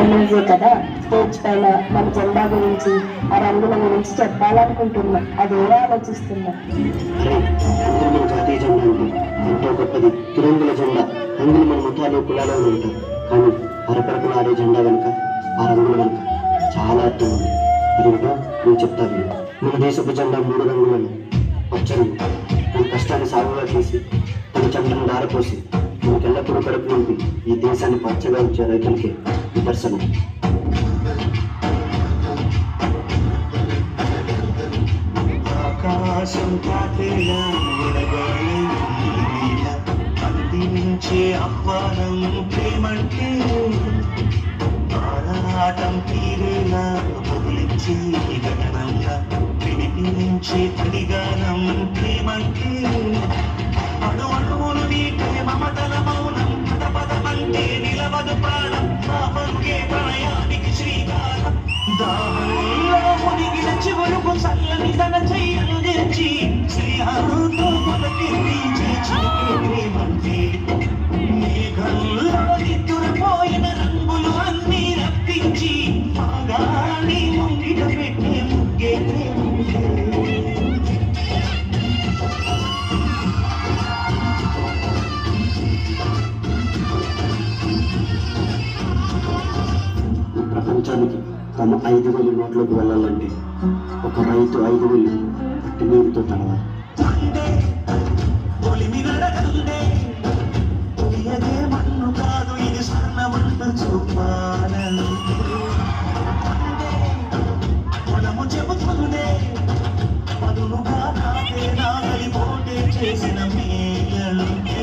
MLA కదా, stage పైన మన జెండా గురించి, ఆ రంగుల గురించి చెప్పాలనుకుంటున్నా. అదేలా ఆలోచిస్తున్నా. జాతీయ జెండా అంటే ఎంతో గొప్పది. తిరంగుల జెండా రంగులు మన మతాలు కులాలు ఉంటాయి, కానీ అరపరపుల ఆడే జెండా వెనుక, ఆ రంగుల వెనుక చాలా అర్థం ఉంది. అదేంటో నేను చెప్తాను. మన దేశపు జెండా 3 రంగులను, పచ్చని మన కష్టాన్ని సాగుగా చేసి తన చెమటను దారపోసి మనకెల్లప్పుడూ కడుపు నింపి ఈ దేశాన్ని పచ్చగా ఉంచే రైతులకే నిదర్శనం. ఆకాశం అందించే ఆహ్వానం ప్రేమంటే ఆరాటం తీరేలా బదిలించే గగనంగా వినిపించే తడిగానం ప్రేమంటే అణు అణువులు నీటే మమతల మౌనం పద పదమంటే నిలవదు ప్రాణం పరుగే ప్రణయానికి శ్రీకారం దాహంలో మునిగిన చివరకు చల్లని తన చెయ్యందించి శ్రీహారంతో మొదటి ప్రేమంటే మేఘంలో నిద్దురపోయిన రంగులు అన్నీ రప్పించి ఆగాని ముంగిట పెట్టే ముగ్గే ప్రపంచానికి తమ 5,000 నోట్లోకి వెళ్ళాలంటే ఒక రైతు 5,000 పట్టి నీరుతో తడవాలి. మన్ను కాదు ఇది స్వర్ణమంట చూపాలంటే మనము చెబుతుందే పదునుగా కాదే నాగలి పోటే చేసిన మేలంటే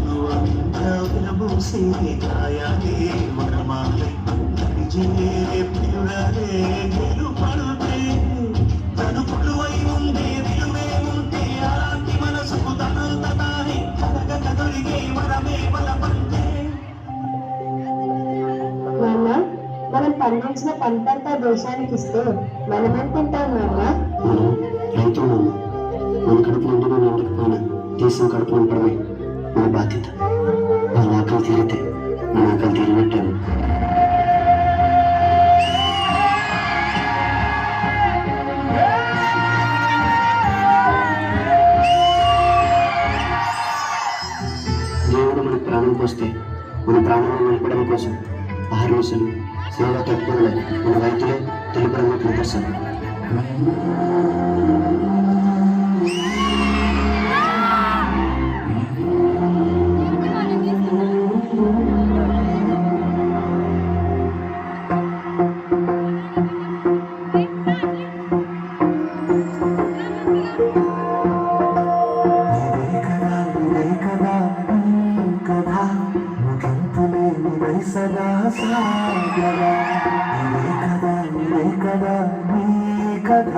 నువ్వంతా వినబూసే గాయాలే వరమాలే నడిచేరే ప్రియుడలే గెలుపడుతే తను కొలువై ఉండే విలువే ఉంటే అలాంటి మనసుకు తనంత తానే కలగక దొరికే వరమే బలపంటే. నాన్న, మనం పండించిన పంటంతా దేశానికి ఇస్తే మనమేం తింటాం నాన్న? మనం రైతులు మన కడుపు నిండిన నిండకపోయినా దేశం కడుపు నింపడమే మన బాధ్యత. వాళ్ళ ఆకలి తీరితే మన ఆకలి తీరినట్టాను. దేవుడు మనకు ప్రాణం పోస్తే మన ప్రాణాలను నిలపడం కోసం ఆహారసులు సేవ తట్టుకోలేదు మన రైతులే తెలుపు రంగు కనిపిస్తారు. సదా సాగరా ఇదే కదా నీ కథ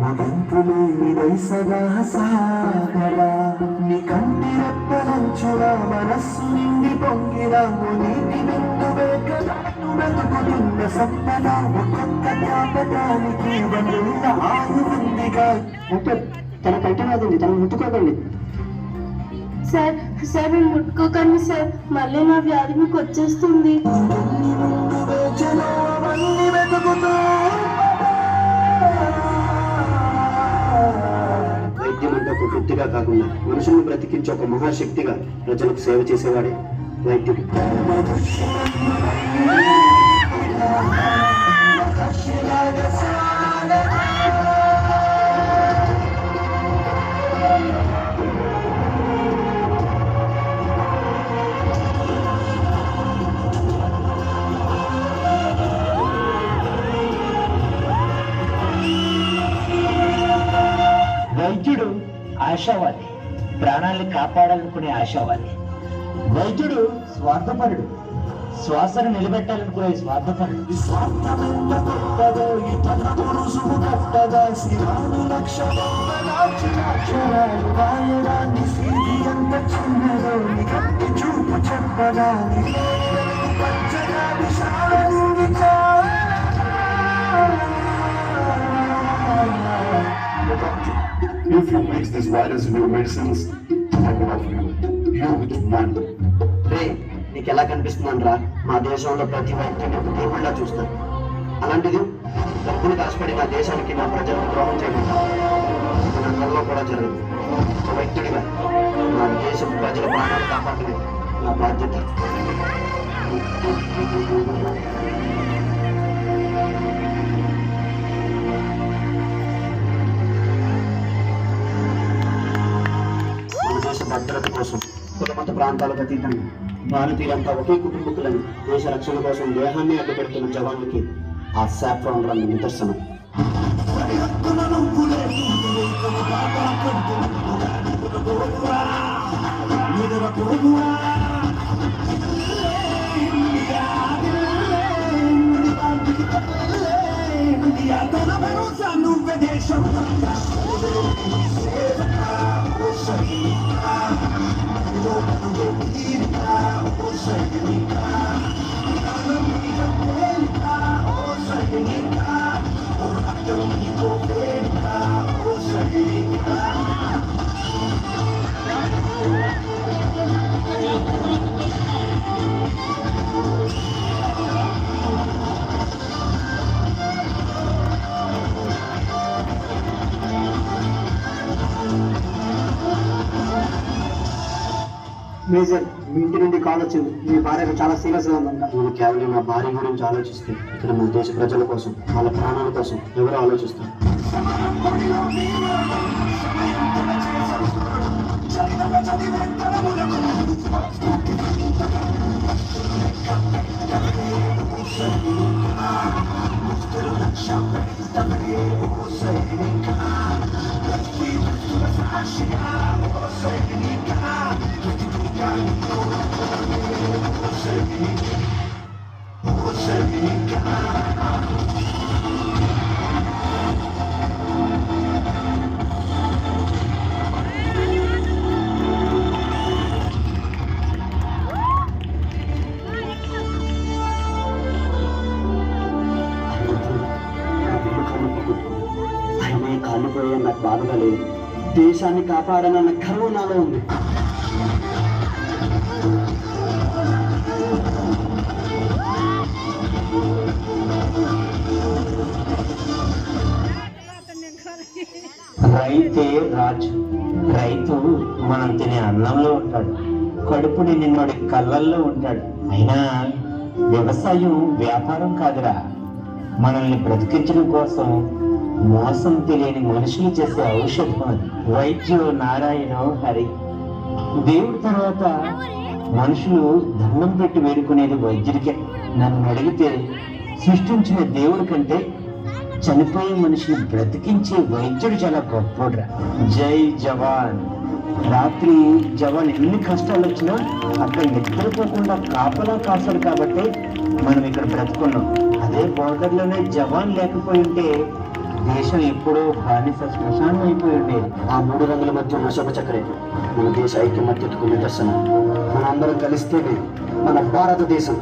ముగింపులేనిదై సదా సాగరా నీ కంటి రెప్పలంచులా మనస్సు నిండి పొంగిన నీటి బిందువే కదా బ్రతుకుతున్న సంపద ఒక్కొక్క జ్ఞాపకానికి వందేళ్ల ఆయువుందిగా. డాక్టర్, తన కంట రాదండి, తను ముట్టుకోకండి. సార్ సార్ మీరు ముట్టుకోకండి సార్, మళ్ళీ నా వ్యాధి మీకు వచ్చేస్తుంది. వైద్యం అంటే ఒక వృత్తిగా కాకుండా మనుషుల్ని బ్రతికించే ఒక మహాశక్తిగా ప్రజలకు సేవ చేసేవాడే వైద్యుడు. వైద్యుడు ఆశావాది, ప్రాణాలను కాపాడాలనుకునే ఆశావాది. వైద్యుడు స్వార్థపరుడు, శ్వాసను నిలబెట్టాలనుకునే స్వార్థపరుడు. If you mix this virus in your medicines, I will offer you huge money. రే, నీకు నీకు ఎలా కనిపిస్తుందనరా? మా దేశంలో ప్రతి వ్యక్తిని ఒక దేవుళ్ళ చూస్తారు. అలాంటిది డబ్బులు దాచిపడి నా దేశానికి నా ప్రజలకు ద్రోహం చేయకుండా ఇది నా కళ్ళలో కూడా జరగదు. ఒక వ్యక్తుడిగా నా దేశ ప్రజల ప్రాణాలు కాపాడమే నా బాధ్యత. మన దేశ భద్రత కోసం కులమత ప్రాంతాలకు అతీతంగా భారతీయులంతా ఒకే కుటుంబకులని దేశ రక్షణ కోసం దేహాన్ని అడ్డుపెడుతున్న జవాన్లకి ఆ సాఫ్రాన్ రంగు నిదర్శనం. మేజర్, మీ ఇంటి నుండి కాల్ వచ్చింది. మీ భార్యకు చాలా సీరియస్ గా ఉందంట. నేను కేవలం నా భార్య గురించి ఆలోచిస్తే ఇక్కడ నా దేశ ప్రజల కోసం వాళ్ళ ప్రాణాల కోసం ఎవరు ఆలోచిస్తారు? ఆయనే కాలిపోయే నాకు బాధగా లేదు. దేశాన్ని కాపాడనన్న గర్వం నాలో ఉంది. రైతే రాజు. రైతు మనం తినే అన్నంలో ఉంటాడు, కడుపు నిన్నోడి కళ్ళల్లో ఉంటాడు. అయినా వ్యవసాయం వ్యాపారం కాదురా, మనల్ని బ్రతికించడం కోసం మోసం తెలియని మనుషులు చేసే ఔషధం అది. వైద్యు నారాయణ హరి. దేవుడి తర్వాత మనుషులు దండం పెట్టి వేడుకునేది వైద్యుడికే. నన్ను అడిగితే సృష్టించిన దేవుడి కంటే చనిపోయే మనిషిని బ్రతికించే వైద్యుడు చాలా గొప్పోడ్రా. జై జవాన్. రాత్రి జవాన్ ఎన్ని కష్టాలు వచ్చినా అక్కడ నిద్రపోకుండా కాపలా కాస్తాడు కాబట్టి మనం ఇక్కడ బ్రతుకున్నాం. అదే బోర్డర్లోనే జవాన్ లేకపోయి ఉంటే దేశం ఎప్పుడో బానిస శ్మశానం అయిపోయి ఉండేది. ఆ 3 రంగుల మధ్య ఉన్న శుభ చక్రే మన దేశ ఐక్యమత్యతకు నిదర్శనం. మన అందరం కలిస్తేనే మన భారతదేశం.